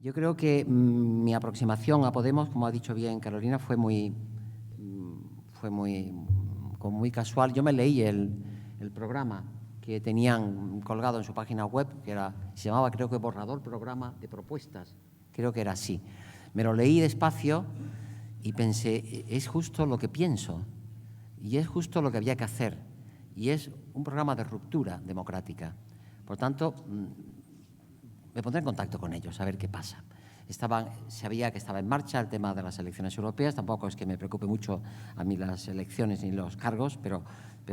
Yo creo que mi aproximación a Podemos, como ha dicho bien Carolina, fue muy casual. Yo me leí el programa que tenían colgado en su página web, se llamaba, creo que, Borrador Programa de Propuestas. Creo que era así. Me lo leí despacio y pensé, es justo lo que pienso y es justo lo que había que hacer. Y es un programa de ruptura democrática. Por tanto, me pondré en contacto con ellos a ver qué pasa. Sabía que estaba en marcha el tema de las elecciones europeas. Tampoco es que me preocupe mucho a mí las elecciones ni los cargos, pero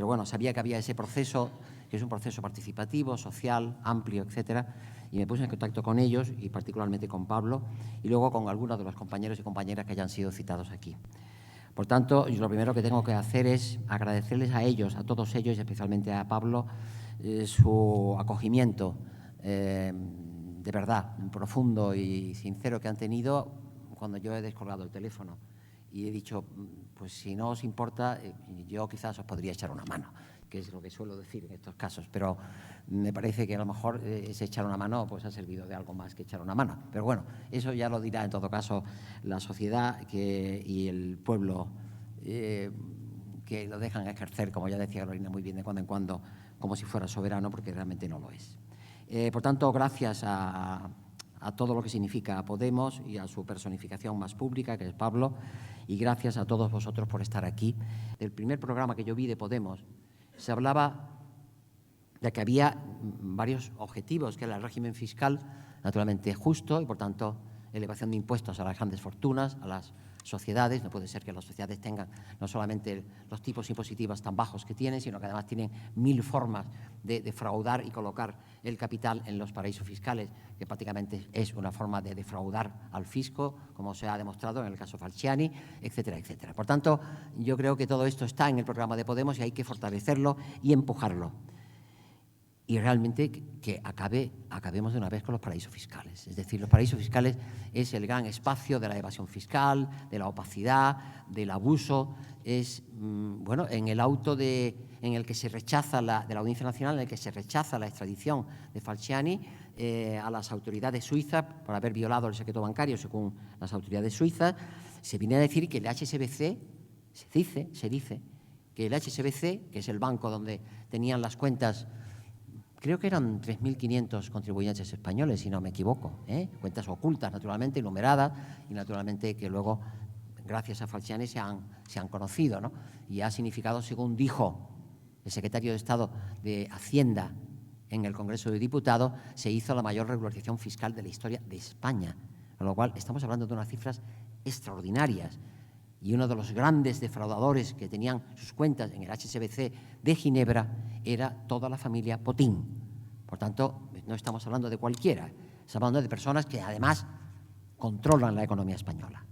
bueno, sabía que había ese proceso, que es un proceso participativo, social, amplio, etcétera, y me puse en contacto con ellos y particularmente con Pablo y luego con algunos de los compañeros y compañeras que hayan sido citados aquí. Por tanto, lo primero que tengo que hacer es agradecerles a ellos, a todos ellos y especialmente a Pablo, su acogimiento de verdad, profundo y sincero que han tenido cuando yo he descolgado el teléfono y he dicho, pues si no os importa, yo quizás os podría echar una mano, que es lo que suelo decir en estos casos, pero me parece que a lo mejor ese echar una mano pues ha servido de algo más que echar una mano. Pero bueno, eso ya lo dirá en todo caso la sociedad y el pueblo que lo dejan ejercer, como ya decía Carolina muy bien, de cuando en cuando, como si fuera soberano, porque realmente no lo es. Por tanto, gracias a todo lo que significa Podemos y a su personificación más pública, que es Pablo, y gracias a todos vosotros por estar aquí. El primer programa que yo vi de Podemos se hablaba de que había varios objetivos, que era el régimen fiscal naturalmente justo y, por tanto, elevación de impuestos a las grandes fortunas, a las sociedades. No puede ser que las sociedades tengan no solamente los tipos impositivos tan bajos que tienen, sino que además tienen 1000 formas de defraudar y colocar el capital en los paraísos fiscales, que prácticamente es una forma de defraudar al fisco, como se ha demostrado en el caso Falciani, etcétera, etcétera. Por tanto, yo creo que todo esto está en el programa de Podemos y hay que fortalecerlo y empujarlo. Y realmente que acabemos de una vez con los paraísos fiscales. Es decir, los paraísos fiscales es el gran espacio de la evasión fiscal, de la opacidad, del abuso. Es, bueno, en el auto en el que se rechaza de la Audiencia Nacional, en el que se rechaza la extradición de Falciani a las autoridades suizas por haber violado el secreto bancario, según las autoridades suizas, se viene a decir que el HSBC, se dice que el HSBC, que es el banco donde tenían las cuentas, creo que eran 3.500 contribuyentes españoles, si no me equivoco, cuentas ocultas, naturalmente, y numeradas, y naturalmente que luego, gracias a Falciani, se han conocido, ¿no? Y ha significado, según dijo el secretario de Estado de Hacienda en el Congreso de Diputados, se hizo la mayor regularización fiscal de la historia de España, con lo cual estamos hablando de unas cifras extraordinarias. Y uno de los grandes defraudadores que tenían sus cuentas en el HSBC de Ginebra era toda la familia Potín. Por tanto, no estamos hablando de cualquiera, estamos hablando de personas que además controlan la economía española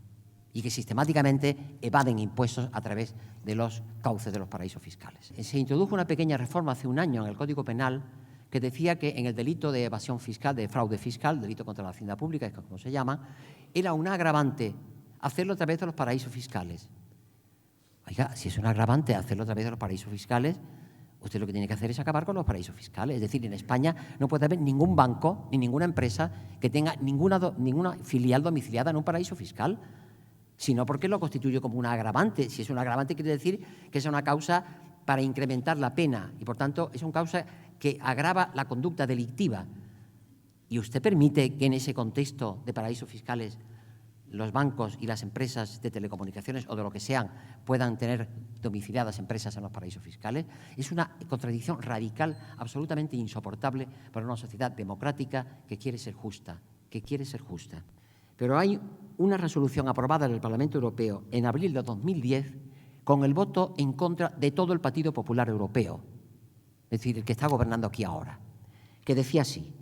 y que sistemáticamente evaden impuestos a través de los cauces de los paraísos fiscales. Se introdujo una pequeña reforma hace un año en el Código Penal que decía que en el delito de evasión fiscal, de fraude fiscal, delito contra la hacienda pública, es como se llama, era un agravante hacerlo a través de los paraísos fiscales. Oiga, si es un agravante hacerlo a través de los paraísos fiscales, usted lo que tiene que hacer es acabar con los paraísos fiscales. Es decir, en España no puede haber ningún banco ni ninguna empresa que tenga ninguna filial domiciliada en un paraíso fiscal, sino porque lo constituye como un agravante. Si es un agravante, quiere decir que es una causa para incrementar la pena y, por tanto, es una causa que agrava la conducta delictiva. Y usted permite que en ese contexto de paraísos fiscales los bancos y las empresas de telecomunicaciones o de lo que sean puedan tener domiciliadas empresas en los paraísos fiscales. Es una contradicción radical, absolutamente insoportable para una sociedad democrática que quiere ser justa, Pero hay una resolución aprobada en el Parlamento Europeo en abril de 2010 con el voto en contra de todo el Partido Popular Europeo, es decir, el que está gobernando aquí ahora, que decía así: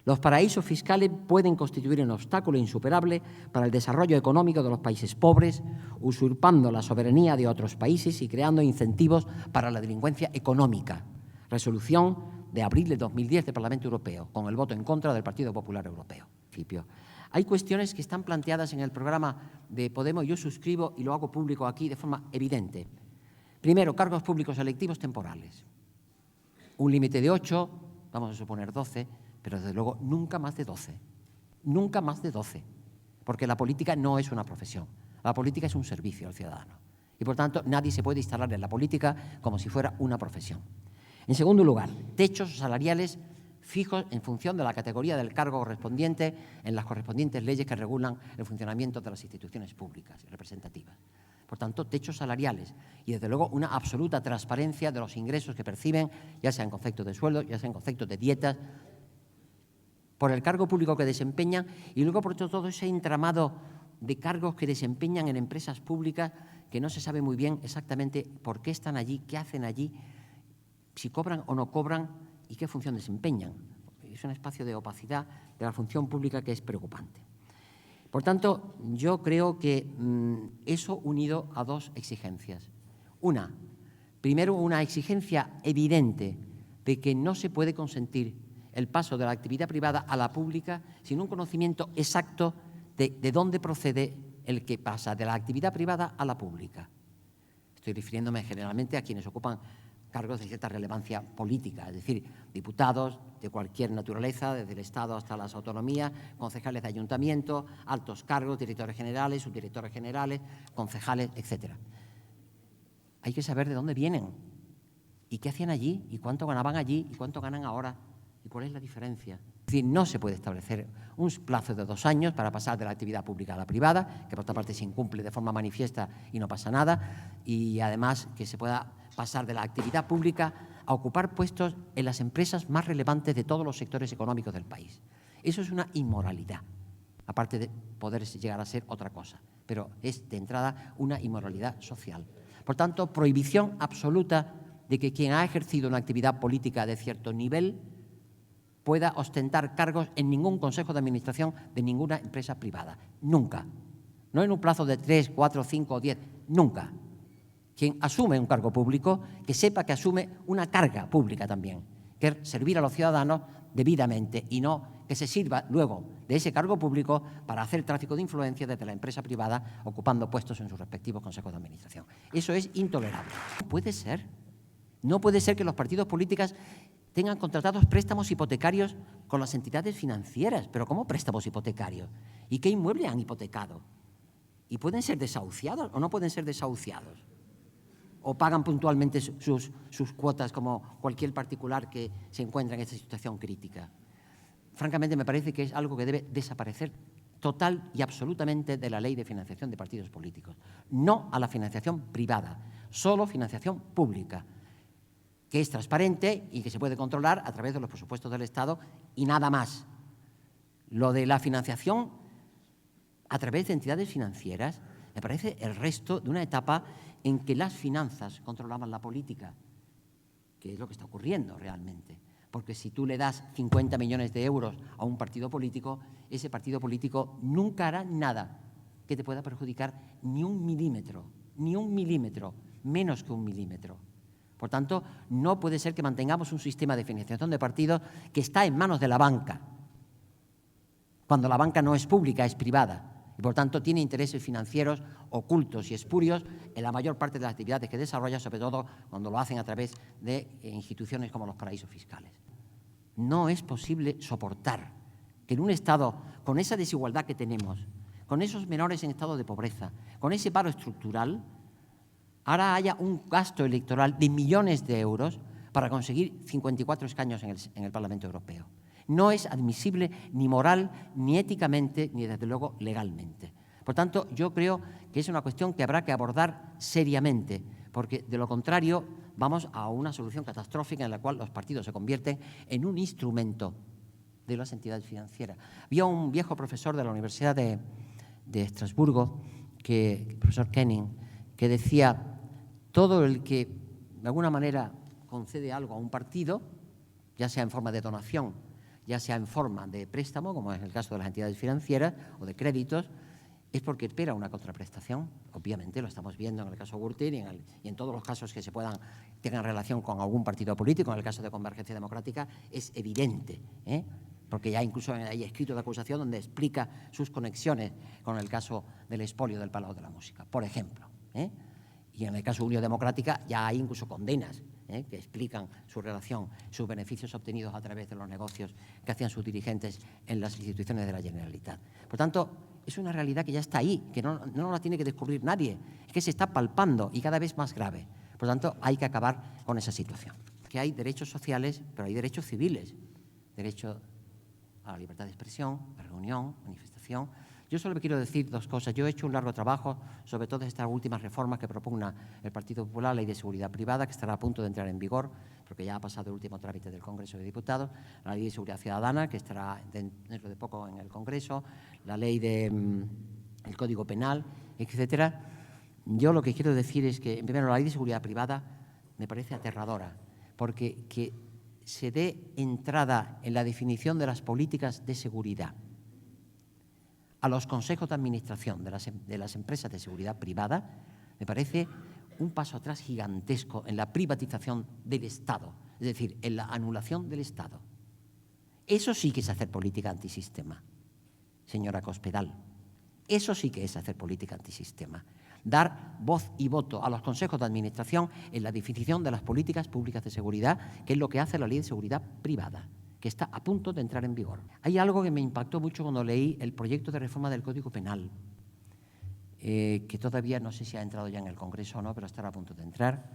los paraísos fiscales pueden constituir un obstáculo insuperable para el desarrollo económico de los países pobres, usurpando la soberanía de otros países y creando incentivos para la delincuencia económica. Resolución de abril de 2010 del Parlamento Europeo, con el voto en contra del Partido Popular Europeo. Hay cuestiones que están planteadas en el programa de Podemos, yo suscribo y lo hago público aquí de forma evidente. Primero, cargos públicos electivos temporales. Un límite de 8, vamos a suponer 12, pero desde luego nunca más de 12. nunca más de 12, porque la política no es una profesión, la política es un servicio al ciudadano. Y por tanto, nadie se puede instalar en la política como si fuera una profesión. En segundo lugar, techos salariales fijos en función de la categoría del cargo correspondiente en las correspondientes leyes que regulan el funcionamiento de las instituciones públicas y representativas. Por tanto, techos salariales y, desde luego, una absoluta transparencia de los ingresos que perciben, ya sea en concepto de sueldo, ya sea en concepto de dietas, por el cargo público que desempeñan y luego por todo ese entramado de cargos que desempeñan en empresas públicas que no se sabe muy bien exactamente por qué están allí, qué hacen allí, si cobran o no cobran y qué función desempeñan. Es un espacio de opacidad de la función pública que es preocupante. Por tanto, yo creo que eso unido a dos exigencias. Una, primero, una exigencia evidente de que no se puede consentir el paso de la actividad privada a la pública sin un conocimiento exacto de dónde procede el que pasa de la actividad privada a la pública. Estoy refiriéndome generalmente a quienes ocupan cargos de cierta relevancia política, es decir, diputados de cualquier naturaleza, desde el Estado hasta las autonomías, concejales de ayuntamiento, altos cargos, directores generales, subdirectores generales, concejales, etc. Hay que saber de dónde vienen y qué hacían allí y cuánto ganaban allí y cuánto ganan ahora y cuál es la diferencia. Es decir, no se puede establecer un plazo de 2 años para pasar de la actividad pública a la privada, que por otra parte se incumple de forma manifiesta y no pasa nada, y además que se pueda pasar de la actividad pública a ocupar puestos en las empresas más relevantes de todos los sectores económicos del país. Eso es una inmoralidad, aparte de poder llegar a ser otra cosa, pero es de entrada una inmoralidad social. Por tanto, prohibición absoluta de que quien ha ejercido una actividad política de cierto nivel pueda ostentar cargos en ningún consejo de administración de ninguna empresa privada. Nunca. No en un plazo de 3, 4, 5 o 10. Nunca. Quien asume un cargo público, que sepa que asume una carga pública también, que es servir a los ciudadanos debidamente y no que se sirva luego de ese cargo público para hacer tráfico de influencia desde la empresa privada ocupando puestos en sus respectivos consejos de administración. Eso es intolerable. No puede ser. No puede ser que los partidos políticos tengan contratados préstamos hipotecarios con las entidades financieras. ¿Pero cómo préstamos hipotecarios? ¿Y qué inmueble han hipotecado? ¿Y pueden ser desahuciados o no pueden ser desahuciados? ¿O pagan puntualmente sus cuotas como cualquier particular que se encuentra en esta situación crítica? Francamente, me parece que es algo que debe desaparecer total y absolutamente de la ley de financiación de partidos políticos. No a la financiación privada, solo financiación pública, que es transparente y que se puede controlar a través de los presupuestos del Estado y nada más. Lo de la financiación a través de entidades financieras me parece el resto de una etapa en que las finanzas controlaban la política, que es lo que está ocurriendo realmente. Porque si tú le das 50 millones de euros a un partido político, ese partido político nunca hará nada que te pueda perjudicar ni un milímetro, menos que un milímetro. Por tanto, no puede ser que mantengamos un sistema de financiación de partidos que está en manos de la banca, cuando la banca no es pública, es privada, y por tanto tiene intereses financieros ocultos y espurios en la mayor parte de las actividades que desarrolla, sobre todo cuando lo hacen a través de instituciones como los paraísos fiscales. No es posible soportar que en un Estado con esa desigualdad que tenemos, con esos menores en estado de pobreza, con ese paro estructural, ahora haya un gasto electoral de millones de euros para conseguir 54 escaños en el Parlamento Europeo. No es admisible ni moral, ni éticamente, ni desde luego legalmente. Por tanto, yo creo que es una cuestión que habrá que abordar seriamente, porque de lo contrario vamos a una solución catastrófica en la cual los partidos se convierten en un instrumento de las entidades financieras. Había un viejo profesor de la Universidad de Estrasburgo, el profesor Kenning, que decía: todo el que de alguna manera concede algo a un partido, ya sea en forma de donación, ya sea en forma de préstamo, como es el caso de las entidades financieras, o de créditos, es porque espera una contraprestación. Obviamente lo estamos viendo en el caso Gürtel y en todos los casos que tengan relación con algún partido político. En el caso de Convergencia Democrática es evidente, porque ya incluso hay escrito de acusación donde explica sus conexiones con el caso del expolio del Palau de la Música, por ejemplo. Y en el caso de Unión Democrática ya hay incluso condenas que explican su relación, sus beneficios obtenidos a través de los negocios que hacían sus dirigentes en las instituciones de la Generalitat. Por tanto, es una realidad que ya está ahí, que no la tiene que descubrir nadie, es que se está palpando y cada vez más grave. Por tanto, hay que acabar con esa situación. Que hay derechos sociales, pero hay derechos civiles. Derecho a la libertad de expresión, de reunión, manifestación. Yo solo quiero decir dos cosas. Yo he hecho un largo trabajo sobre todas estas últimas reformas que propugna el Partido Popular, la Ley de Seguridad Privada, que estará a punto de entrar en vigor, porque ya ha pasado el último trámite del Congreso de Diputados, la Ley de Seguridad Ciudadana, que estará dentro de poco en el Congreso, la Ley del Código Penal, etcétera. Yo lo que quiero decir es que, primero, la Ley de Seguridad Privada me parece aterradora, porque que se dé entrada en la definición de las políticas de seguridad a los consejos de administración de las empresas de seguridad privada, me parece un paso atrás gigantesco en la privatización del Estado, es decir, en la anulación del Estado. Eso sí que es hacer política antisistema, señora Cospedal. Eso sí que es hacer política antisistema. Dar voz y voto a los consejos de administración en la definición de las políticas públicas de seguridad, que es lo que hace la Ley de Seguridad Privada, que está a punto de entrar en vigor. Hay algo que me impactó mucho cuando leí el proyecto de reforma del Código Penal, que todavía no sé si ha entrado ya en el Congreso o no, pero estará a punto de entrar,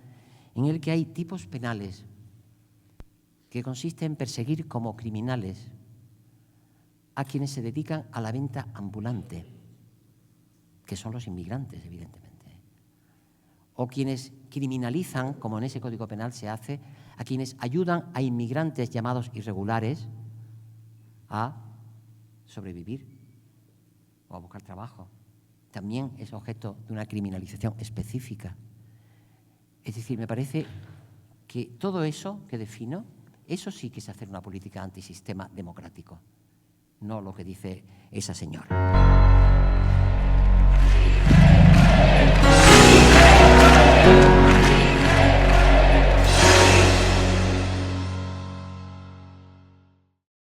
en el que hay tipos penales que consisten en perseguir como criminales a quienes se dedican a la venta ambulante, que son los inmigrantes, evidentemente, o quienes criminalizan, como en ese Código Penal se hace, a quienes ayudan a inmigrantes llamados irregulares a sobrevivir o a buscar trabajo. También es objeto de una criminalización específica. Es decir, me parece que todo eso que defino, eso sí que es hacer una política antisistema democrático, no lo que dice esa señora.